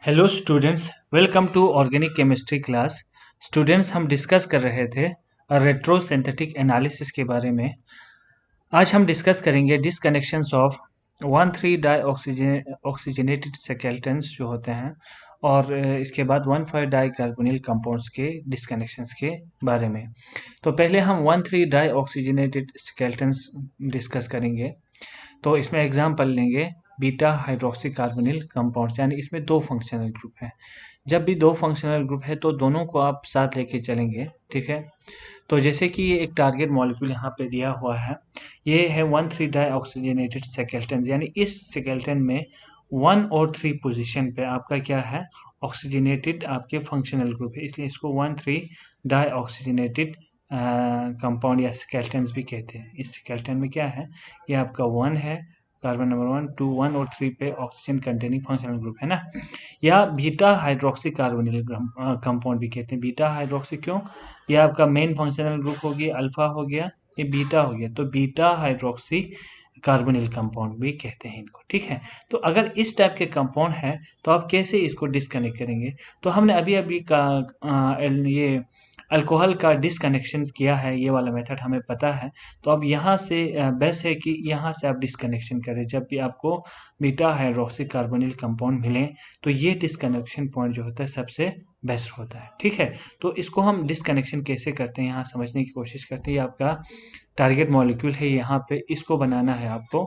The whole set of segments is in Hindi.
Hello students, welcome to organic chemistry class. Students, हम डिस्कस कर रहे थे रेट्रो सिंथेटिक एनालिसिस के बारे में। आज हम डिस्कस करेंगे डिसकनेक्शंस ऑफ 1,3 डाई ऑक्सीजनेटेड स्केलेटन्स जो होते हैं और इसके बाद 1,5 डाई कार्बोनिल कंपाउंड्स के डिसकनेक्शंस के बारे में। तो पहले हम 1,3 डाई ऑक्सीजनेटेड स्केलेटन्स डिस्कस करेंगे। तो इसमें एग्जाम्पल लेंगे बीटा हाइड्रोक्सी कार्बोनिल कंपाउंड्स, यानी इसमें दो फंक्शनल ग्रुप हैं। जब भी दो फंक्शनल ग्रुप है तो दोनों को आप साथ लेके चलेंगे, ठीक है। तो जैसे कि ये एक टारगेट मॉलिक्यूल यहाँ पे दिया हुआ है, ये है 1,3 डाई ऑक्सीजनेटेड स्केलेटन, यानी इस स्केलेटन में 1 और 3 पोजीशन पे आपका क्या है, ऑक्सीजनेटेड आपके फंक्शनल ग्रुप है, इसलिए इसको 1,3 डाई ऑक्सीजनेटेड कंपाउंड या स्केलेटन्स भी कहते हैं। इस स्केलेटन में क्या है, ये आपका 1 है, कार्बन नंबर 1, 2, 1 और 3 पे ऑक्सीजन कंटेनिंग फंक्शनल ग्रुप है ना। या बीटा हाइड्रोक्सी कार्बोनिल कंपाउंड भी कहते हैं। बीटा हाइड्रोक्सी क्यों, ये आपका मेन फंक्शनल ग्रुप हो गया, अल्फा हो गया, ये बीटा हो गया, तो बीटा हाइड्रोक्सी कार्बोनिल कंपाउंड भी कहते हैं इनको, ठीक है। तो अगर इस टाइप के कंपाउंड है तो आप कैसे इसको डिस्कनेक्ट करेंगे। तो हमने अभी अभी का ये अल्कोहल का डिसकनेक्शन किया है, ये वाला मेथड हमें पता है। तो अब यहाँ से बेस्ट है कि यहाँ से आप डिसकनेक्शन करें। जब भी आपको बीटा हाइड्रोक्सी कार्बोनिल कंपाउंड मिले तो ये डिसकनेक्शन पॉइंट जो होता है सबसे बेस्ट होता है, ठीक है। तो इसको हम डिसकनेक्शन कैसे करते हैं यहाँ समझने की कोशिश करते हैं। ये आपका टारगेट मॉलिक्यूल है, यहाँ पे इसको बनाना है आपको।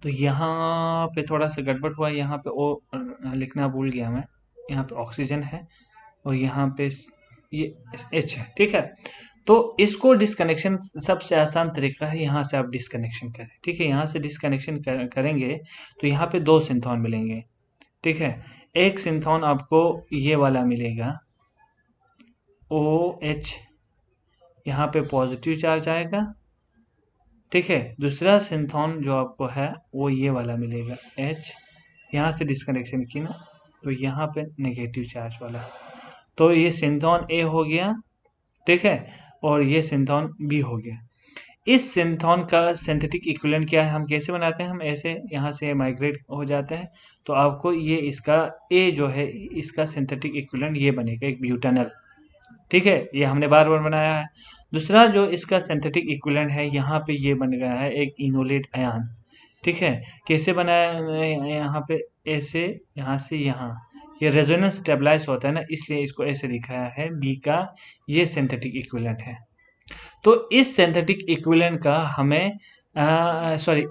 तो यहाँ पे थोड़ा सा गड़बड़ हुआ, यहाँ पे ओ लिखना भूल गया मैं। यहाँ पे ऑक्सीजन है और यहाँ पे ये H है, ठीक है। तो इसको डिसकनेक्शन सबसे आसान तरीका है, यहाँ से आप डिसकनेक्शन करें, ठीक है। यहाँ से डिसकनेक्शन करेंगे तो यहाँ पे दो सिंथोन मिलेंगे, ठीक है। एक सिंथोन आपको ये वाला मिलेगा OH, यहाँ पे पॉजिटिव चार्ज आएगा, ठीक है। दूसरा सिंथोन जो आपको है वो ये वाला मिलेगा H, यहाँ से डिसकनेक्शन की ना, तो यहाँ पे नेगेटिव चार्ज वाला। तो ये सिंथोन A हो गया, ठीक है, और ये सिंथोन B हो गया। इस सिंथोन का सिंथेटिक इक्विवेलेंट क्या है, हम कैसे बनाते हैं, हम ऐसे यहाँ से माइग्रेट हो जाते हैं तो आपको ये इसका A जो है इसका सिंथेटिक इक्विवेलेंट ये बनेगा एक ब्यूटेनल, ठीक है। ये हमने बार बार बनाया है। दूसरा जो इसका सिंथेटिक इक्विवेलेंट है यहाँ पे ये बन गया है एक इनोलेट आयन, ठीक है। कैसे बनाया है, यहाँ पे ऐसे, यहाँ से यहाँ, ये रेजोनेंस स्टेबलाइज होता है ना, इसलिए इसको ऐसे दिखाया है। बी का ये सिंथेटिक इक्विवेलेंट है। तो इस सिंथेटिक इक्विवेलेंट का हमें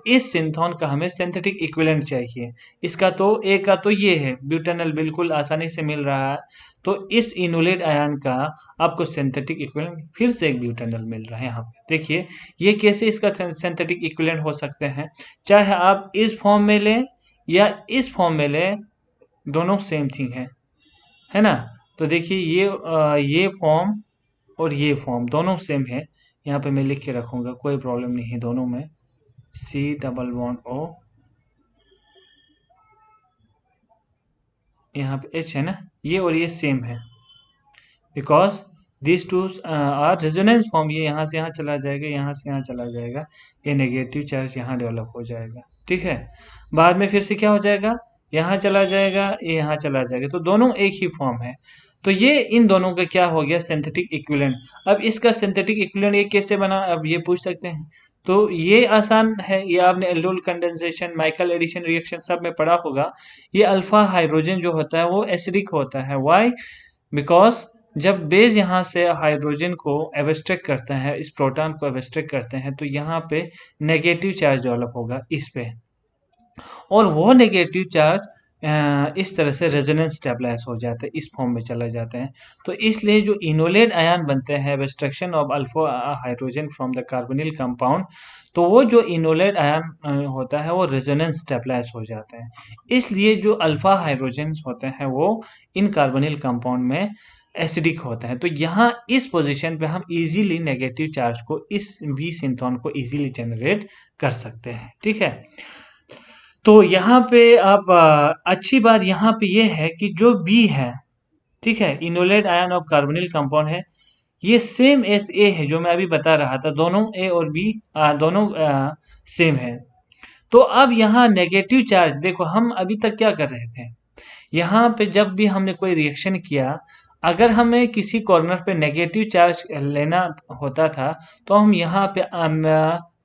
इस सिंथोन का हमें सिंथेटिक इक्विवेलेंट चाहिए। इसका तो ए का तो ये है ब्यूटेनल, बिल्कुल आसानी से मिल रहा है। तो इस इनोलेट आयन का आपको सिंथेटिक इक्विवेलेंट फिर से एक ब्यूटेनल मिल रहा है। यहाँ पे देखिए ये कैसे इसका सिंथेटिक इक्विवेलेंट हो सकते हैं, चाहे आप इस फॉर्म में लें या इस फॉर्म में लें, दोनों सेम थिंग है ना। तो देखिए ये फॉर्म और ये फॉर्म दोनों सेम है। यहाँ पे मैं लिख के रखूँगा, कोई प्रॉब्लम नहीं है दोनों में। C डबल बॉन्ड O, यहाँ पे H है ना, ये और ये सेम है, because this two are resonance form. ये यहाँ से यहाँ चला जाएगा, यहाँ से यहाँ चला जाएगा, ये नेगेटिव चार्ज यहाँ डेवलप हो जाएगा, ठीक है। बाद में फिर से क्या हो जाएगा, यहाँ चला जाएगा, ये यहाँ चला जाएगा, तो दोनों एक ही फॉर्म है। तो ये इन दोनों का क्या हो गया, सिंथेटिक इक्विवेलेंट। अब इसका सिंथेटिक इक्विवेलेंट ये कैसे बना, अब ये पूछ सकते हैं। तो ये आसान है, ये आपने aldol condensation, Michael addition reaction सब में पढ़ा होगा। ये अल्फा हाइड्रोजन जो होता है वो एसिडिक होता है। व्हाई, बिकॉज जब बेस यहाँ से हाइड्रोजन को एब्स्ट्रैक्ट करते हैं, इस प्रोटॉन को एब्स्ट्रैक्ट करते हैं, तो यहाँ पे नेगेटिव चार्ज डेवलप होगा इस पे, और वो नेगेटिव चार्ज इस तरह से रेजोनेंस स्टेबलाइज हो जाता है, इस फॉर्म में चला जाते हैं। तो इसलिए जो इनोलेट आयन बनते हैं, abstraction of alpha hydrogen from the carbonyl compound, तो वो जो इनोलेट आयन होता है वो रेजोनेंस स्टेबलाइज हो जाते हैं। इसलिए जो अल्फा हाइड्रोजन होते हैं वो इन कार्बोनिल कंपाउंड में एसिडिक होता है। तो यहाँ इस पोजीशन पे हम इजीली नेगेटिव चार्ज को, इस बी सिंथोन को इजीली जनरेट कर सकते हैं, ठीक है। तो यहाँ पे आप अच्छी बात यहाँ पे ये है कि जो बी है, ठीक है, enolate ion of carbonyl compound है, ये सेम एस ए है जो मैं अभी बता रहा था। दोनों ए और बी दोनों सेम है। तो अब यहाँ नेगेटिव चार्ज देखो, हम अभी तक क्या कर रहे थे, यहाँ पे जब भी हमने कोई रिएक्शन किया, अगर हमें किसी कॉर्नर पे नेगेटिव चार्ज लेना होता था, तो हम यहाँ पे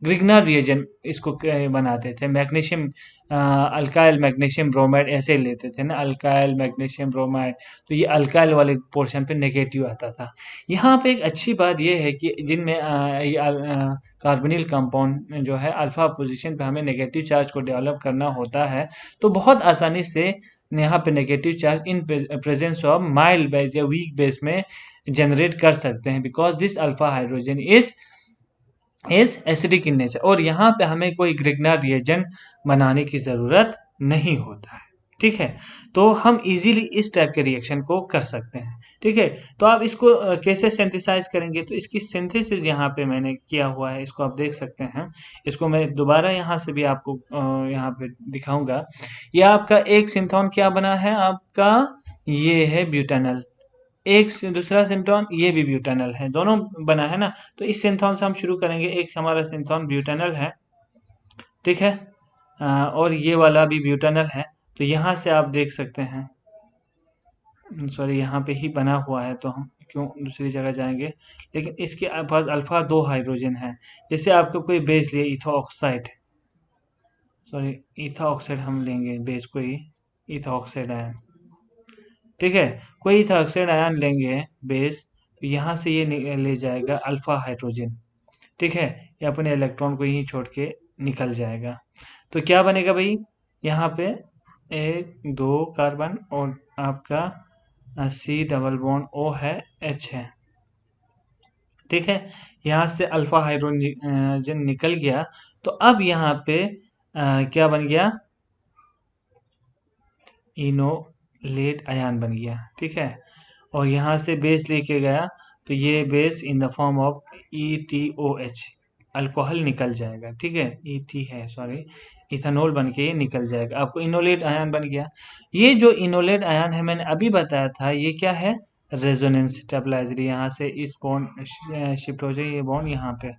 ग्रिग्नर रिएजेंट इसको बनाते थे। मैग्नीशियम अल्काइल मैग्नीशियम ब्रोमाइड ऐसे लेते थे ना, अल्काइल मैग्नीशियम ब्रोमाइड। तो ये अल्काइल वाले पोर्शन पे नेगेटिव आता था। यहाँ पे एक अच्छी बात ये है कि जिनमें कार्बोनिल कंपाउंड जो है अल्फा पोजीशन पे हमें नेगेटिव चार्ज को डेवलप करना होता है, तो बहुत आसानी से यहाँ पे negative charge in presence of mild base या वीक बेस में जनरेट कर सकते हैं, because this alpha hydrogen is acidic in nature. और यहाँ पे हमें कोई ग्रिग्नर रिएजेंट बनाने की ज़रूरत नहीं होता है। ठीक है, तो हम इजीली इस टाइप के रिएक्शन को कर सकते हैं। ठीक है, तो आप इसको कैसे सिंथेसाइज करेंगे, तो इसकी सिंथेसिस यहाँ पे मैंने किया हुआ है, इसको आप देख सकते हैं। इसको मैं दोबारा यहाँ से भी आपको यहाँ पे दिखाऊंगा। ये आपका एक सिंथोन क्या बना है, आपका ये है ब्यूटेनल। एक दूसरा सिंथोन ये भी ब्यूटेनल है, दोनों बना है ना। तो इस सिंथोन से हम शुरू करेंगे। एक हमारा सिंथोन ब्यूटेनल है, ठीक है, और ये वाला भी ब्यूटेनल है। तो यहाँ से आप देख सकते हैं, सॉरी यहाँ पे ही बना हुआ है तो हम क्यों दूसरी जगह जाएंगे। लेकिन इसके पास अल्फा 2 हाइड्रोजन है। जैसे आपको कोई बेस लिए इथो ऑक्साइड, सॉरी इथा ऑक्साइड हम लेंगे बेस को ही, इथा ऑक्साइड आयन। ठीक है, कोई इथा ऑक्साइड आयन लेंगे बेस, तो यहाँ से ये ले जाएगा अल्फा हाइड्रोजन। ठीक है, ये अपने इलेक्ट्रॉन को यहीं छोड़ के निकल जाएगा। तो क्या बनेगा भाई, यहाँ पे 1 2 कार्बन और आपका सी डबल बॉन्ड ओ है, एच है। ठीक है, यहाँ से अल्फा हाइड्रोजन निकल गया। तो अब यहाँ पे क्या बन गया, इनोलेट आयन बन गया। ठीक है, और यहाँ से बेस लेके गया, तो ये base in the form of ETOH alcohol निकल जाएगा। ठीक है, ET है सॉरी, इथेनॉल बन के ये निकल जाएगा, आपको इनोलेट आयन बन गया। ये जो इनोलेट आयन है मैंने अभी बताया था, ये क्या है, रेजोनेंस स्टेबलाइजर। यहाँ से इस बॉन्ड शिफ्ट हो जाए, ये बॉन्ड यहाँ पे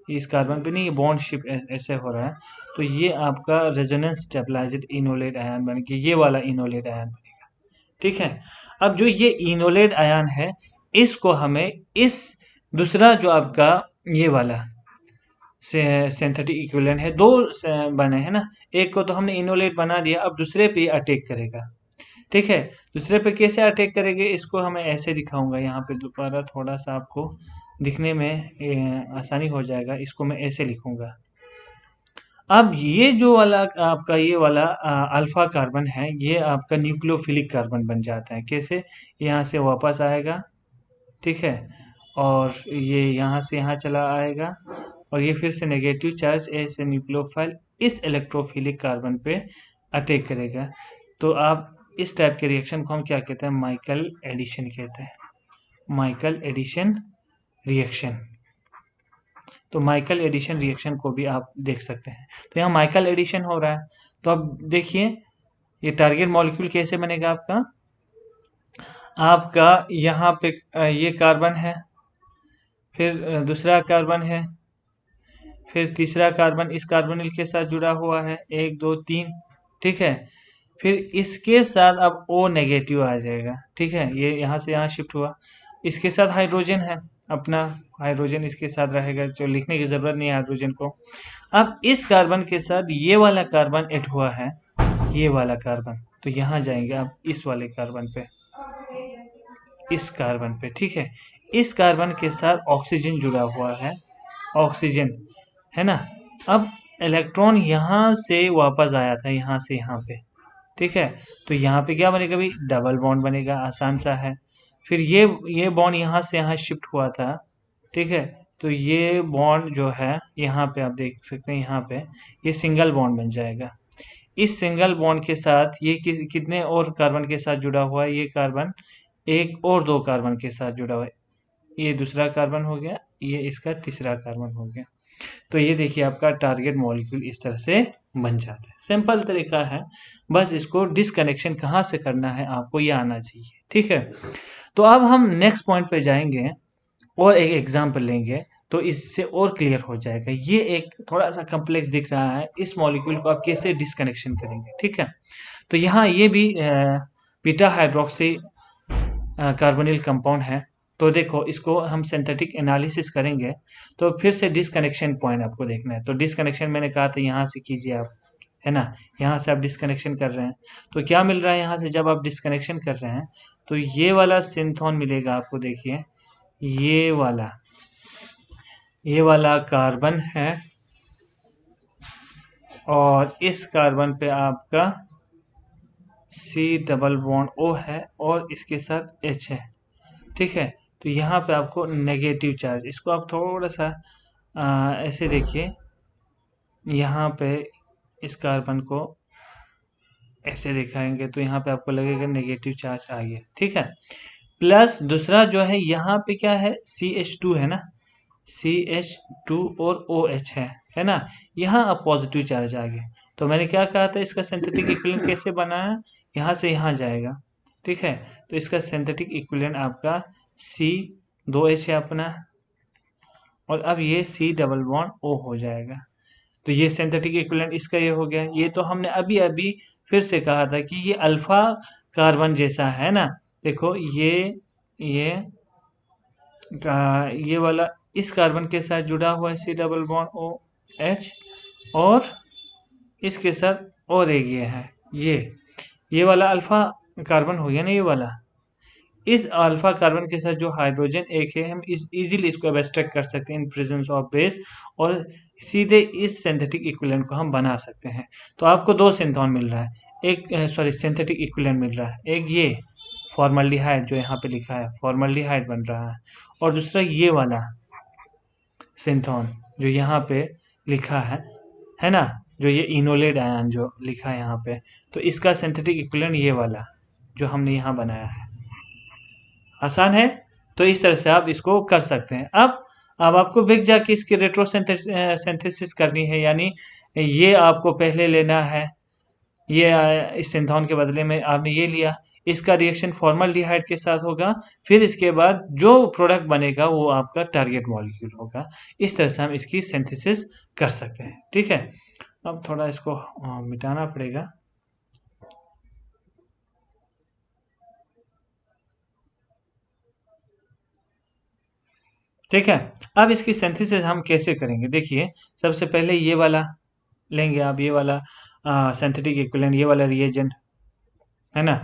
इस कार्बन पे नहीं, ये बॉन्ड शिफ्ट ऐसे हो रहा है। तो ये आपका रेजोनेंस स्टेबलाइज्ड इनोलेट आयन बन के ये वाला इनोलेट आयन बनेगा। ठीक है, अब जो ये इनोलेट आयन है, इसको हमें इस दूसरा जो आपका ये वाला सिंथेटिक इक्विवेलेंट है, दो बने हैं ना, एक को तो हमने इनोलेट बना दिया, अब दूसरे पे अटैक करेगा। ठीक है, दूसरे पे कैसे अटैक करेंगे, इसको हमें ऐसे दिखाऊंगा। यहाँ पे दोबारा थोड़ा सा आपको दिखने में आसानी हो जाएगा, इसको मैं ऐसे लिखूंगा। अब ये जो वाला आपका ये वाला अल्फा कार्बन है, ये आपका न्यूक्लियोफिलिक कार्बन बन जाता है। कैसे, यहाँ से वापस आएगा, ठीक है, और ये यहाँ से यहाँ चला आएगा, और ये फिर से नेगेटिव चार्ज ऐसे न्यूक्लियोफाइल इस इलेक्ट्रोफिलिक कार्बन पे अटैक करेगा। तो आप इस टाइप के रिएक्शन को हम क्या कहते हैं, माइकल एडिशन कहते हैं, माइकल एडिशन रिएक्शन। तो माइकल एडिशन रिएक्शन को भी आप देख सकते हैं। तो यहाँ माइकल एडिशन हो रहा है। तो अब देखिए ये टारगेट मॉलिक्यूल कैसे बनेगा आपका, आपका यहाँ पे ये कार्बन है, फिर दूसरा कार्बन है, फिर तीसरा कार्बन इस कार्बोनिल के साथ जुड़ा हुआ है, 1 2 3। ठीक है, फिर इसके साथ अब O नेगेटिव आ जाएगा। ठीक है, ये यहाँ से यहाँ शिफ्ट हुआ, इसके साथ हाइड्रोजन है, अपना हाइड्रोजन इसके साथ रहेगा, जो लिखने की ज़रूरत नहीं है हाइड्रोजन को। अब इस कार्बन के साथ ये वाला कार्बन ऐड हुआ है, ये वाला कार्बन, तो यहाँ जाएंगे आप इस वाले कार्बन पे, इस कार्बन पे। ठीक है, इस कार्बन के साथ ऑक्सीजन जुड़ा हुआ है, ऑक्सीजन है ना। अब इलेक्ट्रॉन यहाँ से वापस आया था, यहाँ से यहाँ पे। ठीक है, तो यहाँ पे क्या बनेगा भाई, डबल बॉन्ड बनेगा, आसान सा है। फिर ये बॉन्ड यहाँ से यहाँ शिफ्ट हुआ था। ठीक है, तो ये बॉन्ड जो है यहाँ पे आप देख सकते हैं, यहाँ पे ये सिंगल बॉन्ड बन जाएगा। इस सिंगल बॉन्ड के साथ ये कितने और कार्बन के साथ जुड़ा हुआ है, ये कार्बन एक और 2 कार्बन के साथ जुड़ा हुआ है, ये दूसरा कार्बन हो गया, ये इसका तीसरा कार्बन हो गया। तो ये देखिए आपका टारगेट मॉलिक्यूल इस तरह से बन जाता है। सिंपल तरीका है, बस इसको डिसकनेक्शन कहाँ से करना है आपको ये आना चाहिए। ठीक है, तो अब हम नेक्स्ट पॉइंट पे जाएंगे और एक एग्जांपल लेंगे। तो इससे और क्लियर हो जाएगा। ये एक थोड़ा सा कॉम्प्लेक्स दिख रहा है, इस मॉलिक्यूल को आप कैसे डिस्कनेक्शन करेंगे, ठीक है। तो यहाँ ये भी बीटा हाइड्रोक्सी कार्बोनिल कंपाउंड है। तो देखो इसको हम सिंथेटिक एनालिसिस करेंगे तो फिर से डिस्कनेक्शन पॉइंट आपको देखना है। तो डिस्कनेक्शन मैंने कहा था यहाँ से कीजिए आप, है ना, यहाँ से आप डिस्कनेक्शन कर रहे हैं तो क्या मिल रहा है यहाँ से, जब आप डिस्कनेक्शन कर रहे हैं तो ये वाला सिंथोन मिलेगा आपको। देखिए ये वाला कार्बन है और इस कार्बन पे आपका C डबल बॉन्ड O है और इसके साथ H है, ठीक है। तो यहाँ पे आपको नेगेटिव चार्ज, इसको आप थोड़ा सा ऐसे देखिए, यहाँ पे इस कार्बन को ऐसे दिखाएंगे तो यहाँ पे आपको लगेगा नेगेटिव चार्ज आ गया, ठीक है। प्लस दूसरा जो है यहाँ पे क्या है, CH2 है ना, CH2 और OH है ना, यहाँ अब पॉजिटिव चार्ज आ गया। तो मैंने क्या कहा था, इसका सिंथेटिक इक्विवेलेंट कैसे बनाया, यहाँ से यहाँ जाएगा, ठीक है। तो इसका सिंथेटिक इक्विवेलेंट आपका C2H है अपना, और अब ये C डबल बॉन्ड O हो जाएगा। तो ये सिंथेटिक इक्विवेलेंट इसका ये हो गया। ये तो हमने अभी अभी फिर से कहा था कि ये अल्फा कार्बन जैसा है ना। देखो ये ये वाला इस कार्बन के साथ जुड़ा हुआ है C डबल बॉन्ड OH, और इसके साथ और एक ये है, ये वाला अल्फा कार्बन हो गया ना, ये वाला। इस अल्फा कार्बन के साथ जो हाइड्रोजन एक है, हम इजीली इसको एब्स्ट्रैक्ट कर सकते हैं इन प्रेजेंस ऑफ बेस, और सीधे इस सिंथेटिक इक्विवेलेंट को हम बना सकते हैं। तो आपको दो सिंथोन मिल रहा है, एक सिंथेटिक इक्विवेलेंट मिल रहा है, एक ये फॉर्मल्डिहाइड जो यहाँ पे लिखा है फॉर्मल्डिहाइड बन रहा है, और दूसरा ये वाला सिंथोन जो यहाँ पे लिखा है ना, जो ये इनोलेट आयन जो लिखा है यहाँ पे, तो इसका सिंथेटिक इक्विवेलेंट ये वाला जो हमने यहाँ बनाया है। आसान है, तो इस तरह से आप इसको कर सकते हैं। अब आपको बिग जाके इसकी रेट्रो सिंथेसिस करनी है, यानी ये आपको पहले लेना है, ये इस सिंथोन के बदले में आपने ये लिया, इसका रिएक्शन फॉर्मल्डिहाइड के साथ होगा, फिर इसके बाद जो प्रोडक्ट बनेगा वो आपका टारगेट मॉलिक्यूल होगा। इस तरह से हम इसकी सिंथेसिस कर सकते हैं, ठीक है। अब थोड़ा इसको मिटाना पड़ेगा। ठीक है, अब इसकी सिंथेसिस हम कैसे करेंगे, देखिए सबसे पहले ये वाला लेंगे आप, ये वाला सिंथेटिक इक्विवेलेंट, ये वाला रिएजेंट है ना।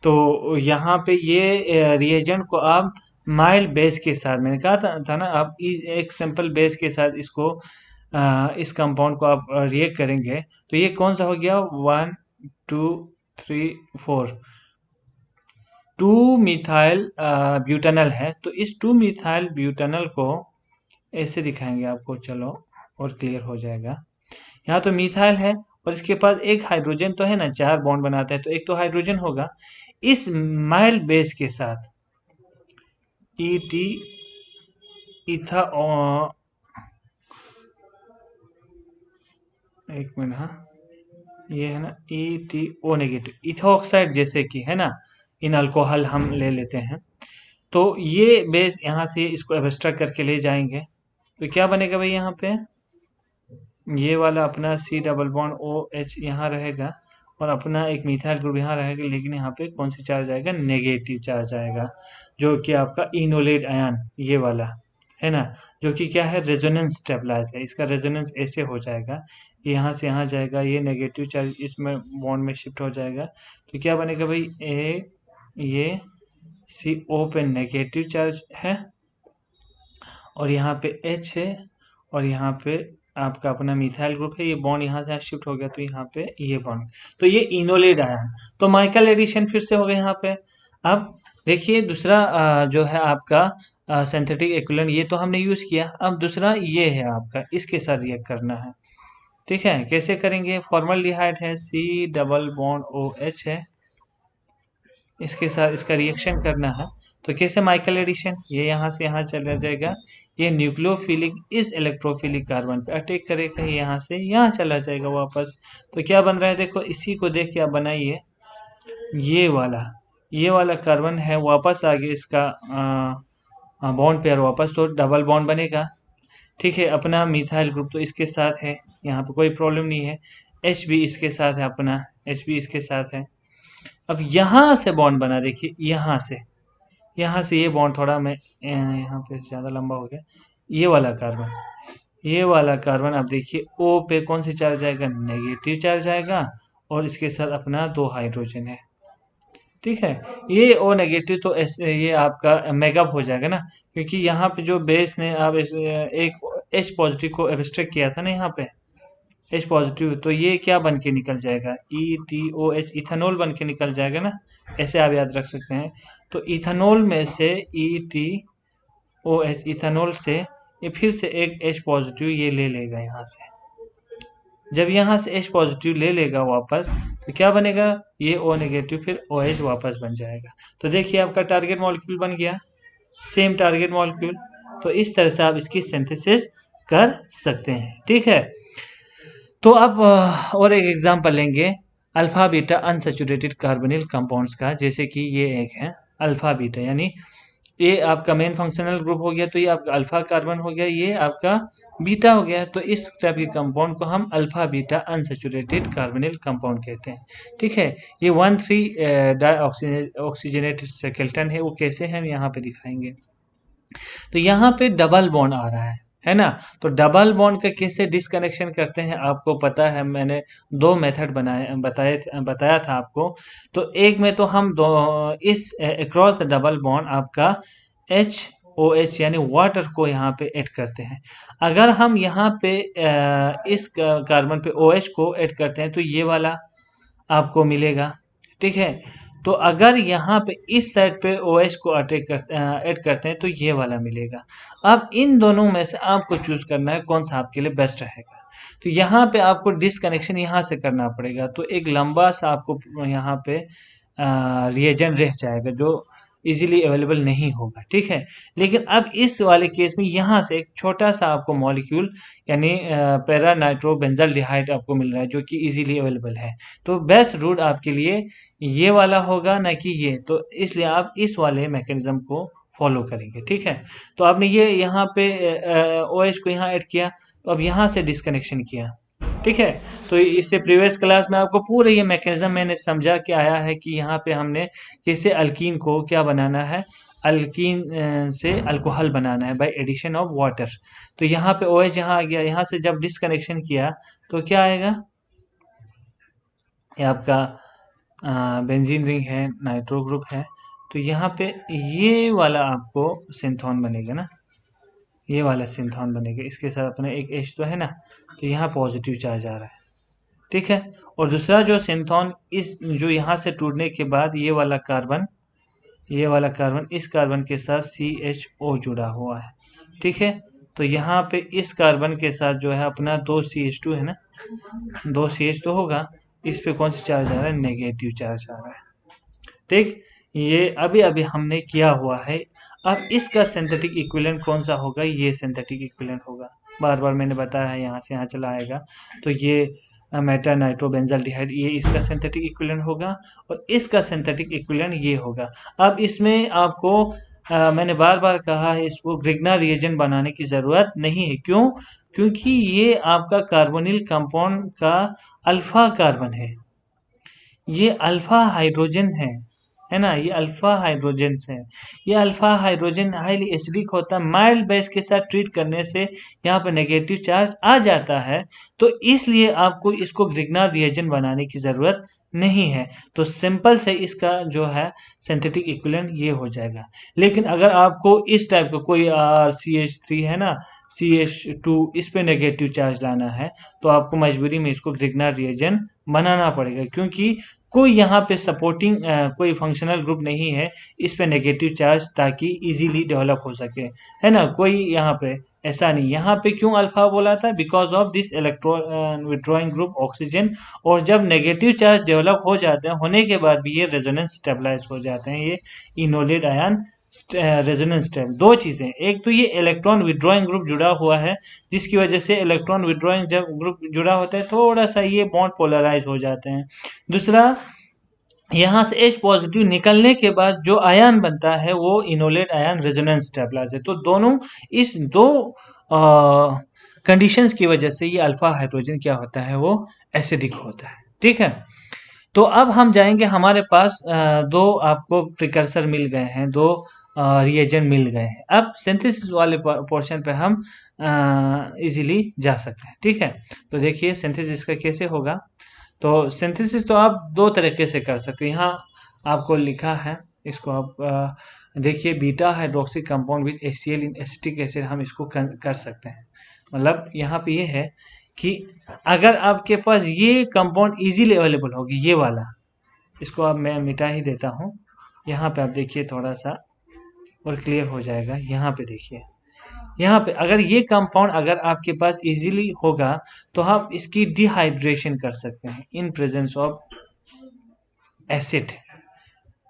तो यहाँ पे ये रिएजेंट को आप माइल्ड बेस के साथ, मैंने कहा था ना, आप एक सिंपल बेस के साथ इसको इस कंपाउंड को आप रिएक्ट करेंगे। तो ये कौन सा हो गया, 1 2 3 4 2 मिथाइल ब्यूटानल है। तो इस 2 मिथाइल ब्यूटानल को ऐसे दिखाएंगे आपको, चलो और क्लियर हो जाएगा। यहाँ तो मिथाइल है और इसके पास एक हाइड्रोजन तो है ना, 4 बॉन्ड बनाता है, तो एक तो हाइड्रोजन होगा। इस माइल्ड बेस के साथ ET इथा एक मिनट, हाँ ये है ना ETO नेगेटिव, इथोक्साइड जैसे कि है ना, इन अल्कोहल हम ले लेते हैं। तो ये बेस यहाँ से इसको एब्स्ट्रैक्ट करके ले जाएंगे, तो क्या बनेगा भाई, यहाँ पे ये वाला अपना C डबल बॉन्ड OH यहाँ रहेगा, और अपना एक मिथाइल ग्रुप यहाँ रहेगा, लेकिन यहाँ पे कौन सा चार्ज आएगा, नेगेटिव चार्ज आएगा, जो कि आपका इनोलेट आयन ये वाला है ना, जो कि क्या है, रेजोनेंस स्टेबलाइज है। इसका रेजोनेंस ऐसे हो जाएगा, यहाँ से यहाँ जाएगा, ये नेगेटिव चार्ज इसमें बॉन्ड में शिफ्ट हो जाएगा। तो क्या बनेगा भाई, एक ये CO पे नेगेटिव चार्ज है, और यहाँ पे H है, और यहाँ पे आपका अपना मिथाइल ग्रुप है, ये बॉन्ड यहाँ से शिफ्ट हो गया, तो यहाँ पे ये बॉन्ड, तो ये इनोलेट आयन, तो माइकल एडिशन फिर से हो गया यहाँ पे। अब देखिए दूसरा जो है आपका सिंथेटिक इक्विवेलेंट, ये तो हमने यूज किया। अब दूसरा ये है आपका, इसके साथ रिएक्ट करना है, ठीक है। कैसे करेंगे, फॉर्मल्डिहाइड है, C डबल बॉन्ड OH है, इसके साथ इसका रिएक्शन करना है। तो कैसे, माइकल एडिशन, ये यहाँ से यहाँ चला जाएगा, ये न्यूक्लियोफिलिक इस इलेक्ट्रोफिलिक कार्बन पे अटैक करेगा, ये यहाँ से यहाँ चला जाएगा वापस। तो क्या बन रहा है, देखो इसी को देख के आप बनाइए, ये वाला कार्बन है, वापस आ गया इसका बॉन्ड पेयर वापस, तो डबल बॉन्ड बनेगा। ठीक है। अपना मिथाइल ग्रुप तो इसके साथ है, यहाँ पे कोई प्रॉब्लम नहीं है। H भी इसके साथ है, अपना H भी इसके साथ है। अब यहाँ से बॉन्ड बना, देखिए यहाँ से ये बॉन्ड थोड़ा मैं यहाँ पे ज़्यादा लंबा हो गया। ये वाला कार्बन अब देखिए O पे कौन सी चार्ज आएगा, नेगेटिव चार्ज आएगा, और इसके साथ अपना 2 हाइड्रोजन है। ठीक है, ये O नेगेटिव तो ये आपका मेगअप हो जाएगा ना, क्योंकि यहाँ पे जो बेस ने आप एक H पॉजिटिव को एब्स्ट्रैक्ट किया था ना, यहाँ पे H पॉजिटिव, तो ये क्या बन के निकल जाएगा, ETOH, इथेनॉल बन के निकल जाएगा ना, ऐसे आप याद रख सकते हैं। तो इथेनॉल में से ETOH, इथेनॉल से ये फिर से एक H पॉजिटिव ये ले लेगा यहाँ से। जब यहाँ से H पॉजिटिव ले लेगा वापस, तो क्या बनेगा, ये O नेगेटिव फिर OH वापस बन जाएगा। तो देखिए आपका टारगेट मॉलिक्यूल बन गया, सेम टारगेट मॉलिक्यूल। तो इस तरह से आप इसकी सिंथेसिस कर सकते हैं। ठीक है, तो अब और एक एग्जांपल लेंगे alpha beta unsaturated carbonyl compounds का। जैसे कि ये एक है अल्फा बीटा, यानी ये आपका मेन फंक्शनल ग्रुप हो गया, तो ये आपका अल्फा कार्बन हो गया, ये आपका बीटा हो गया। तो इस टाइप के कंपाउंड को हम alpha beta unsaturated carbonyl compound कहते हैं। ठीक है, ये 1,3 डाई ऑक्सीजनेटेड स्केलेटन है, वो कैसे हम यहाँ पे दिखाएंगे। तो यहाँ पे डबल बॉन्ड आ रहा है ना। तो डबल बॉन्ड का कैसे डिसकनेक्शन करते हैं आपको पता है, मैंने 2 मेथड बताया था आपको। तो एक में तो हम इस अक्रॉस डबल बॉन्ड आपका HOH यानी वाटर को यहाँ पे ऐड करते हैं। अगर हम यहाँ पे इस कार्बन पे OH को ऐड करते हैं तो ये वाला आपको मिलेगा। ठीक है, तो अगर यहाँ पे इस साइड पे OH को ऐड करते हैं तो ये वाला मिलेगा। अब इन दोनों में से आपको चूज करना है कौन सा आपके लिए बेस्ट रहेगा। तो यहाँ पे आपको डिसकनेक्शन यहाँ से करना पड़ेगा, तो एक लंबा सा आपको यहाँ पे रिएजेंट रह जाएगा जो इजीली अवेलेबल नहीं होगा। ठीक है, लेकिन अब इस वाले केस में यहाँ से एक छोटा सा आपको मॉलिक्यूल यानी पैरा नाइट्रोबेंजाल्डिहाइड आपको मिल रहा है जो कि इजीली अवेलेबल है। तो बेस्ट रूट आपके लिए ये वाला होगा ना कि ये, तो इसलिए आप इस वाले मैकेनिज्म को फॉलो करेंगे। ठीक है, तो आपने ये यहाँ पे OH को यहाँ ऐड किया, तो अब यहाँ से डिसकनेक्शन किया। ठीक है, तो इससे प्रीवियस क्लास में आपको पूरे ये मैकेनिज्म मैंने समझा के आया है कि यहाँ पे हमने कैसे अल्कीन को क्या बनाना है, अल्कीन से अल्कोहल बनाना है बाय एडिशन ऑफ वाटर। तो यहाँ पे OH यहाँ आ गया, यहाँ से जब डिसकनेक्शन किया तो क्या आएगा, ये आपका बेंजीन रिंग है, नाइट्रो ग्रुप है। तो यहाँ पे ये वाला आपको सिंथोन बनेगा ना, ये वाला सिंथोन बनेगा, इसके साथ अपने एक H तो है ना, तो यहाँ पॉजिटिव चार्ज आ रहा है। ठीक है, और दूसरा जो सिंथोन इस जो यहाँ से टूटने के बाद ये वाला कार्बन इस कार्बन के साथ CHO जुड़ा हुआ है। ठीक है, तो यहाँ पे इस कार्बन के साथ जो है अपना 2 CH2 है ना, 2 CH तो होगा, इस पे कौन सा चार्ज आ रहा है, नेगेटिव चार्ज आ रहा है। ठीक, ये अभी अभी हमने किया हुआ है। अब इसका सिंथेटिक इक्विवेलेंट कौन सा होगा, ये सिंथेटिक इक्विवेलेंट होगा, बार बार मैंने बताया है, यहाँ से यहाँ चला आएगा। तो ये मेटा नाइट्रोबेंजाल्डिहाइड ये इसका सिंथेटिक इक्विवेलेंट होगा, और इसका सिंथेटिक इक्विवेलेंट ये होगा। अब इसमें आपको मैंने बार बार कहा है, इसको ग्रिग्ना रिएजेंट बनाने की ज़रूरत नहीं है। क्यों, क्योंकि ये आपका कार्बोनिल कंपाउंड का अल्फा कार्बन है, ये अल्फा हाइड्रोजन है ना, ये अल्फा हाइड्रोजन है। ये अल्फा हाइड्रोजन हाईली एसिडिक होता है, माइल्ड बेस के साथ ट्रीट करने से यहाँ पर नेगेटिव चार्ज आ जाता है। तो इसलिए आपको इसको ग्रिग्नार रिएजेंट बनाने की ज़रूरत नहीं है। तो सिंपल से इसका जो है सिंथेटिक इक्विवेलेंट ये हो जाएगा। लेकिन अगर आपको इस टाइप का कोई CH3 है ना, CH2, इस पे नेगेटिव चार्ज लाना है, तो आपको मजबूरी में इसको ग्रिग्नार रिएजेंट बनाना पड़ेगा, क्योंकि कोई यहाँ पे सपोर्टिंग कोई फंक्शनल ग्रुप नहीं है इस पे नेगेटिव चार्ज, ताकि इजीली डेवलप हो सके, है ना, कोई यहाँ पे ऐसा नहीं। यहाँ पे क्यों अल्फा बोला था, because of this electron withdrawing group oxygen, और जब नेगेटिव चार्ज डेवलप हो जाते हैं होने के बाद भी ये रेजोनेंस स्टेबलाइज हो जाते हैं, ये इनोलेट आयन रेजोनेंस स्टेप। दो चीज़ें, एक तो ये इलेक्ट्रॉन विड्रॉइंग ग्रुप जुड़ा हुआ है, जिसकी वजह से इलेक्ट्रॉन विड्रॉइंग जब ग्रुप जुड़ा होता है थोड़ा सा ये बॉन्ड पोलराइज हो जाते हैं। दूसरा यहाँ से H पॉजिटिव निकलने के बाद जो आयन बनता है वो इनोलेट आयन रेजोनेंस स्टेबलाइजर। तो दोनों इस दो कंडीशंस की वजह से ये अल्फा हाइड्रोजन क्या होता है, वो एसिडिक होता है। ठीक है, तो अब हम जाएंगे, हमारे पास दो आपको प्रिकर्सर मिल गए हैं, दो रिएजेंट मिल गए हैं। अब सिंथेसिस वाले पोर्शन पे हम इजीली जा सकते हैं। ठीक है, तो देखिए सिंथेसिस का कैसे होगा। तो सिंथेसिस तो आप दो तरीके से कर सकते हैं। यहाँ आपको लिखा है, इसको आप देखिए, beta hydroxy compound with HCl in acetic acid, हम इसको कर सकते हैं। मतलब यहाँ पे ये है कि अगर आपके पास ये कंपाउंड इजीली अवेलेबल होगी, ये वाला, इसको अब मैं मिटा ही देता हूँ। यहाँ पे आप देखिए थोड़ा सा और क्लियर हो जाएगा। यहाँ पे देखिए, यहाँ पे अगर ये कंपाउंड अगर आपके पास इजीली होगा तो हम इसकी डिहाइड्रेशन कर सकते हैं इन प्रेजेंस ऑफ एसिड।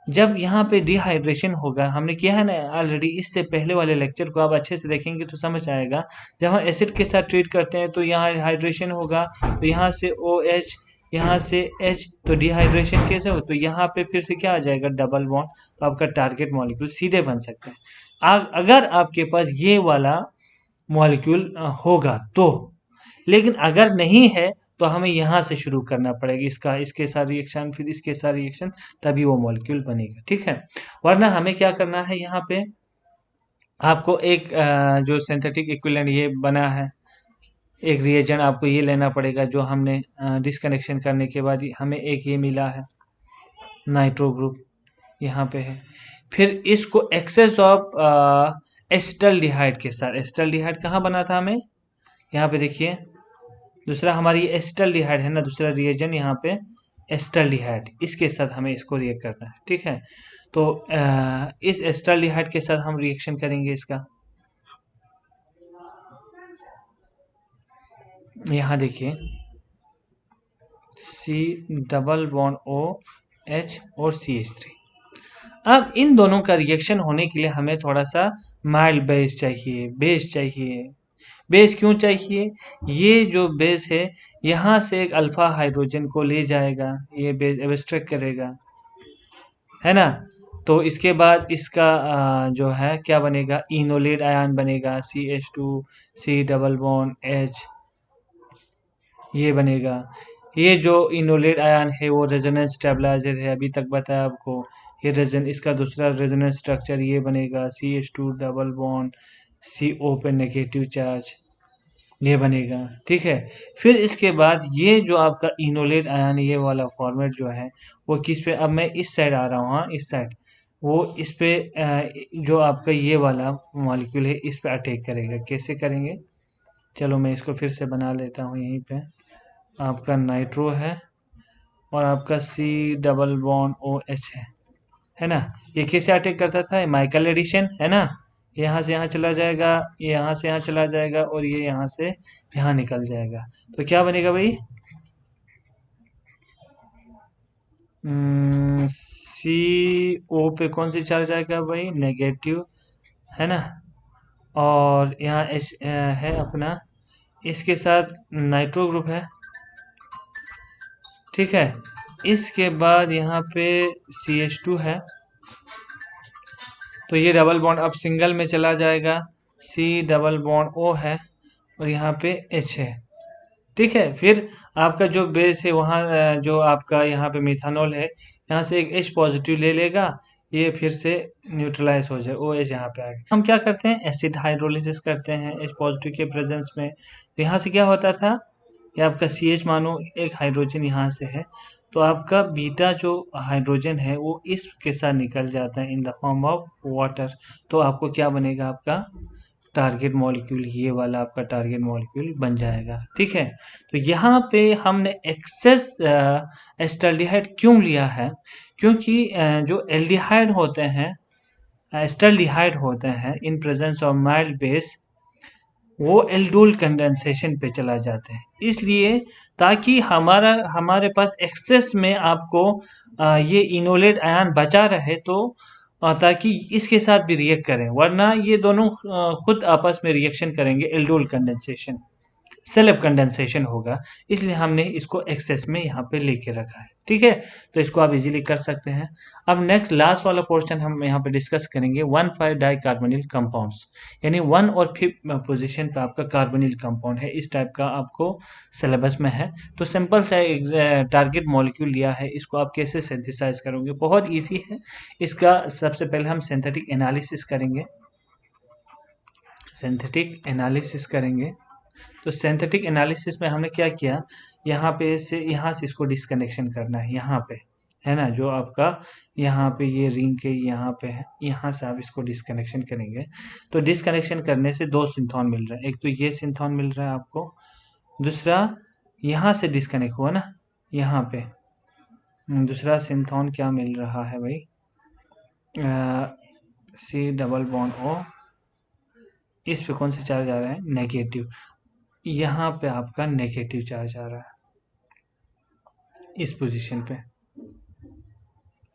जब यहाँ पे डिहाइड्रेशन होगा, हमने किया है ना ऑलरेडी, इससे पहले वाले लेक्चर को आप अच्छे से देखेंगे तो समझ आएगा। जब हम एसिड के साथ ट्रीट करते हैं तो यहाँ हाइड्रेशन होगा, तो यहाँ से OH, यहाँ से H, तो डिहाइड्रेशन कैसे हो, तो यहाँ पे फिर से क्या आ जाएगा, डबल बॉन्ड, तो आपका टारगेट मॉलिक्यूल सीधे बन सकते हैं अगर आपके पास ये वाला मॉलिक्यूल होगा तो। लेकिन अगर नहीं है तो हमें यहाँ से शुरू करना पड़ेगा, इसका इसके साथ रिएक्शन, फिर इसके साथ रिएक्शन, तभी वो मॉलिक्यूल बनेगा। ठीक है, वरना हमें क्या करना है, यहाँ पे आपको एक जो सिंथेटिक इक्विवेलेंट ये बना है, एक रिएजेंट आपको ये लेना पड़ेगा, जो हमने डिस्कनेक्शन करने के बाद हमें एक ये मिला है, नाइट्रो ग्रुप यहाँ पे है। फिर इसको एक्सेस ऑफ एसिटाल्डिहाइड के साथ, एसिटाल्डिहाइड कहाँ बना था हमें, यहाँ पे देखिए, दूसरा हमारी एसिटाल्डिहाइड है ना, दूसरा रिएजेंट यहाँ पे एसिटाल्डिहाइड, इसके साथ हमें इसको रिएक्ट करना है। ठीक है, तो इस एसिटाल्डिहाइड के साथ हम रिएक्शन करेंगे इसका। यहाँ देखिए C डबल बॉन्ड OH और CH3। अब इन दोनों का रिएक्शन होने के लिए हमें थोड़ा सा माइल्ड बेस चाहिए, बेस चाहिए। बेस क्यों चाहिए, ये जो बेस है यहाँ से एक अल्फा हाइड्रोजन को ले जाएगा, ये बेस एब्स्ट्रैक्ट करेगा, है ना। तो इसके बाद इसका जो है क्या बनेगा, इनोलेट आयन बनेगा, CH2 C double bond H, ये बनेगा। ये जो इनोलेट आयन है वो रेजोनेंस स्टेबलाइजर है, अभी तक बताया आपको। ये इसका दूसरा रेजोनेंस स्ट्रक्चर ये बनेगा, CH2 डबल बॉन्ड CO पे नेगेटिव चार्ज, ये बनेगा। ठीक है, फिर इसके बाद ये जो आपका इनोलेट आयन, ये वाला फॉर्मेट जो है वो किस पे, अब मैं इस साइड आ रहा हूँ, हाँ इस साइड, वो इस पे जो आपका ये वाला मॉलिक्यूल है इस पे अटैक करेगा। कैसे करेंगे, चलो मैं इसको फिर से बना लेता हूँ। यहीं पे आपका नाइट्रो है और आपका C डबल बॉन्ड OH है ना। ये कैसे अटैक करता था, माइकल एडिशन है ना, यहाँ से यहाँ चला जाएगा, ये यहाँ से यहाँ चला जाएगा और ये यहाँ से यहाँ निकल जाएगा। तो क्या बनेगा भाई, CO पे कौन सी चार्ज आएगा भाई, नेगेटिव, है ना। और यहाँ H है अपना, इसके साथ नाइट्रो ग्रुप है। ठीक है, इसके बाद यहाँ पे CH2 है, तो ये डबल बॉन्ड अब सिंगल में चला जाएगा, C डबल बॉन्ड O है और यहाँ पे H है। ठीक है, फिर आपका जो बेस है वहाँ जो आपका यहाँ पे मिथानॉल है, यहाँ से एक H पॉजिटिव ले लेगा, ये फिर से न्यूट्रलाइज हो जाए, OH यहाँ पे आ गया। हम क्या करते हैं, एसिड हाइड्रोलिसिस करते हैं H पॉजिटिव के प्रेजेंस में। तो यहाँ से क्या होता था, ये आपका CH मानो एक हाइड्रोजन यहाँ से है, तो आपका बीटा जो हाइड्रोजन है वो इसके साथ निकल जाता है in the form of water. तो आपको क्या बनेगा, आपका टारगेट मॉलिक्यूल, ये वाला आपका टारगेट मॉलिक्यूल बन जाएगा। ठीक है, तो यहाँ पे हमने एक्सेस एस्टल्डिहाइड क्यों लिया है, क्योंकि जो एल्डिहाइड होते हैं, एस्टल्डिहाइड होते हैं, in presence of mild base वो एल्डोल कंडेंसेशन पे चला जाते हैं, इसलिए ताकि हमारे पास एक्सेस में आपको ये इनोलेट आयन बचा रहे, तो ताकि इसके साथ भी रिएक्ट करें, वरना ये दोनों खुद आपस में रिएक्शन करेंगे, एल्डोल कंडेंसेशन। सेल्फ कंडेंसेशन होगा, इसलिए हमने इसको एक्सेस में यहाँ पे लेके रखा है। ठीक है, तो इसको आप इजीली कर सकते हैं। अब नेक्स्ट लास्ट वाला पोर्शन हम यहाँ पे डिस्कस करेंगे 1,5 डाई कार्बोनिल कंपाउंड्स, यानी 1 और 5 पोजीशन पे आपका कार्बोनिल कंपाउंड है, इस टाइप का आपको सिलेबस में है। तो सिंपल सा टारगेट मॉलिक्यूल लिया है, इसको आप कैसे सिंथेसाइज करोगे, बहुत ईजी है। इसका सबसे पहले हम सिंथेटिक एनालिसिस करेंगे, सिंथेटिक एनालिसिस करेंगे। तो सिंथेटिक एनालिसिस में हमने क्या किया, यहाँ से इसको डिस्कनेक्शन करना है, यहाँ पे है ना, जो आपका यहाँ पे ये रिंग के यहाँ पे है, यहाँ से आप इसको डिस्कनेक्शन करेंगे। तो डिस्कनेक्शन करने से 2 सिंथोन मिल रहे हैं, एक तो ये सिंथोन मिल रहा है आपको, दूसरा यहाँ से डिस्कनेक्ट हुआ ना, यहाँ पे दूसरा सिंथोन क्या मिल रहा है भाई, C डबल बॉन्ड O, इस पे कौन से चार्ज आ रहे हैं, नेगेटिव, यहाँ पे आपका नेगेटिव चार्ज आ रहा है इस पोजीशन पे।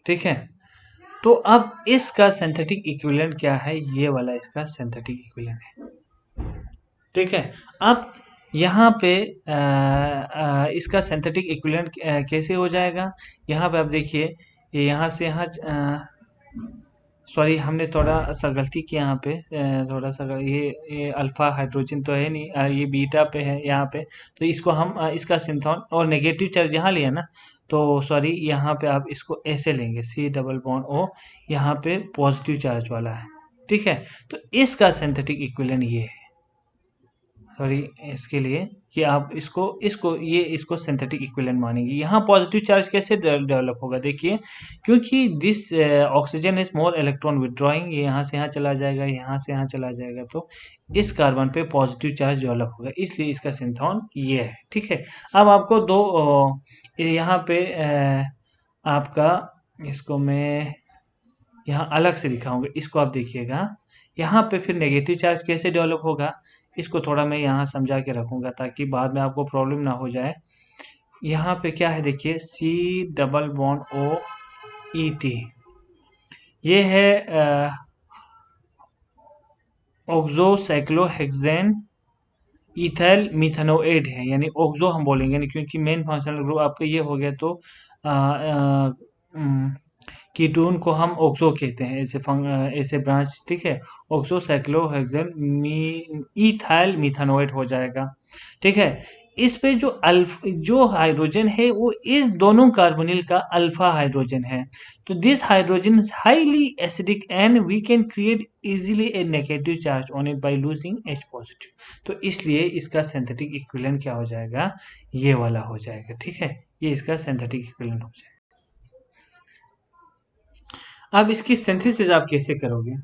ठीक है, तो अब इसका सिंथेटिक इक्विवेलेंट क्या है, ये वाला इसका सिंथेटिक इक्विवेलेंट है। ठीक है, अब यहाँ पे इसका सिंथेटिक इक्विवेलेंट कैसे हो जाएगा, यहाँ पे आप देखिए, यहाँ से यहाँ सॉरी हमने थोड़ा सा गलती किया यहाँ पे, थोड़ा सा ये अल्फा हाइड्रोजन तो है नहीं, ये बीटा पे है यहाँ पे, तो इसको हम इसका सिंथोन और नेगेटिव चार्ज यहाँ लिया ना, तो सॉरी यहाँ पे आप इसको ऐसे लेंगे, C डबल बॉन्ड O, यहाँ पे पॉजिटिव चार्ज वाला है। ठीक है, तो इसका सिंथेटिक इक्विवेलेंट ये है, सॉरी इसके लिए कि आप इसको सिंथेटिक इक्विवेलेंट मानेंगे। यहाँ पॉजिटिव चार्ज कैसे डेवलप होगा, देखिए, क्योंकि this oxygen is more electron withdrawing, ये यहाँ से यहाँ चला जाएगा, यहाँ से यहाँ चला जाएगा, तो इस कार्बन पे पॉजिटिव चार्ज डेवलप होगा, इसलिए इसका सिंथोन ये है। ठीक है, अब आपको यहाँ पे आपका, इसको मैं यहाँ अलग से दिखाऊंगा, इसको आप देखिएगा, यहाँ पे फिर नेगेटिव चार्ज कैसे डेवलप होगा, इसको थोड़ा मैं यहाँ समझा के रखूंगा ताकि बाद में आपको प्रॉब्लम ना हो जाए। यहाँ पे क्या है देखिए, C double bond O E T, ये है ऑक्सोसाइक्लोहेक्सेन इथाइल मिथेनोएट है, यानी ऑक्सो हम बोलेंगे नहीं, क्योंकि मेन फंक्शनल ग्रुप आपका ये हो गया, तो कीटोन को हम ऑक्सो कहते हैं, ऐसे ब्रांच। ठीक है, ऑक्सो साइक्लोहेक्सेन इथाइल मिथेनोएट हो जाएगा। ठीक है, इस पे जो हाइड्रोजन है वो इस दोनों कार्बोनिल का अल्फा हाइड्रोजन है, तो this hydrogen is highly acidic and we can create easily a negative charge on it by losing H positive, तो इसलिए इसका सिंथेटिक इक्विवेलेंट क्या हो जाएगा, ये वाला हो जाएगा। ठीक है, ये इसका सिंथेटिक इक्विवेलेंट हो जाएगा। अब इसकी सिंथेसिस आप कैसे करोगे,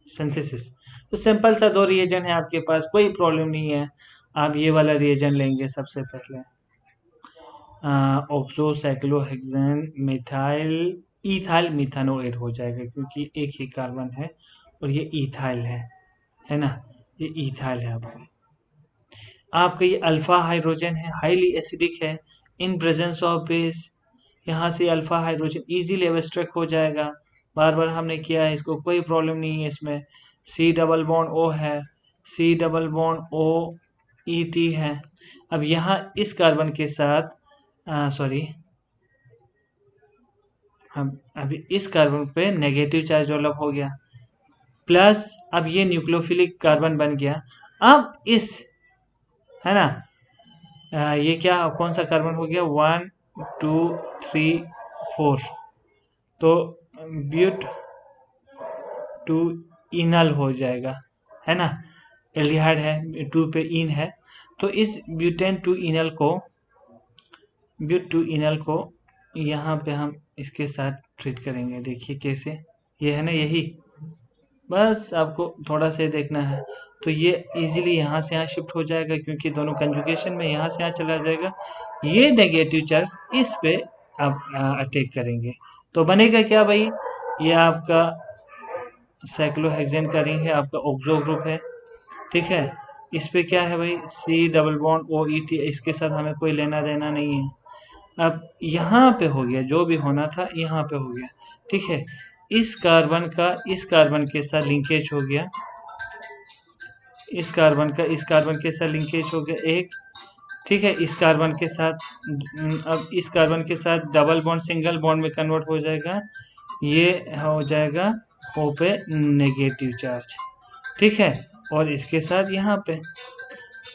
सिंथेसिस तो सिंपल सा 2 रिएजेंट है आपके पास, कोई प्रॉब्लम नहीं है। आप ये वाला रिएजेंट लेंगे सबसे पहले, ऑक्सोसाइक्लोहेक्सेन मिथाइल इथाइल मिथेनोएट हो जाएगा, क्योंकि एक ही कार्बन है और ये इथाइल है ना, ये इथाइल है आपका ये अल्फा हाइड्रोजन है, हाईली एसिडिक है, इन प्रेजेंस ऑफ बेस, यहाँ से अल्फा हाइड्रोजन इजीली एब्स्ट्रैक्ट हो जाएगा। बार बार हमने किया है इसको, कोई प्रॉब्लम नहीं है इसमें। C डबल बॉन्ड O है, C double bond O E T है। अब यहाँ इस कार्बन के साथ सॉरी, अभी इस कार्बन पे नेगेटिव चार्ज डेवलप हो गया, प्लस अब ये न्यूक्लियोफिलिक कार्बन बन गया। अब इस, है ना, ये क्या, कौन सा कार्बन हो गया, 1 2 3 4, तो ब्यूट टू इनल हो जाएगा, है ना, एल्डिहाइड है, 2 पे इन है, तो इस ब्यूटेन टू इनल को यहाँ पे हम इसके साथ ट्रीट करेंगे। देखिए कैसे, ये है ना, यही बस आपको थोड़ा सा देखना है, तो ये इजीली यहाँ से यहाँ शिफ्ट हो जाएगा, क्योंकि दोनों कंजुगेशन में यहाँ से यहाँ चला जाएगा। ये नेगेटिव चार्ज इस पे आप अटैक करेंगे, तो बनेगा क्या भाई, ये आपका साइक्लोहेक्सेन का रिंग है, आपका ऑक्सो ग्रुप है। ठीक है, इस पे क्या है भाई, C double bond O E T, इसके साथ हमें कोई लेना देना नहीं है। अब यहाँ पे हो गया, जो भी होना था यहाँ पे हो गया। ठीक है, इस कार्बन का इस कार्बन के साथ लिंकेज हो गया, इस कार्बन के साथ लिंकेज हो गया एक, ठीक है। इस कार्बन के साथ अब इस कार्बन के साथ डबल बॉन्ड सिंगल बॉन्ड में कन्वर्ट हो जाएगा, ये हो जाएगा O पे नेगेटिव चार्ज, ठीक है। और इसके साथ यहाँ पे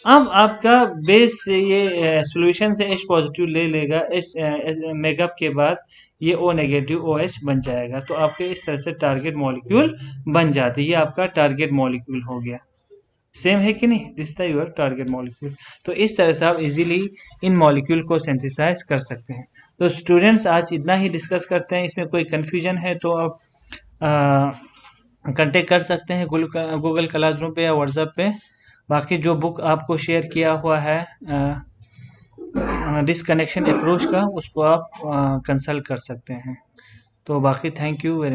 अब आपका बेस से ये सॉल्यूशन से H पॉजिटिव ले लेगा, H मेकअप के बाद ये O नेगेटिव OH बन जाएगा। तो आपके इस तरह से टारगेट मॉलिक्यूल बन जाते हैं। ये आपका टारगेट मॉलिक्यूल हो गया। सेम है कि नहीं, this is your target molecule. तो इस तरह से आप इजीली इन मॉलिक्यूल को सिंथेसाइज कर सकते हैं। तो स्टूडेंट्स आज इतना ही डिस्कस करते हैं। इसमें कोई कन्फ्यूजन है तो आप कांटेक्ट कर सकते हैं गूगल क्लासरूम पे या व्हाट्सएप पे। बाकी जो बुक आपको शेयर किया हुआ है डिस्कनेक्शन अप्रोच का, उसको आप कंसल्ट कर सकते हैं। तो बाकी थैंक यू वेरी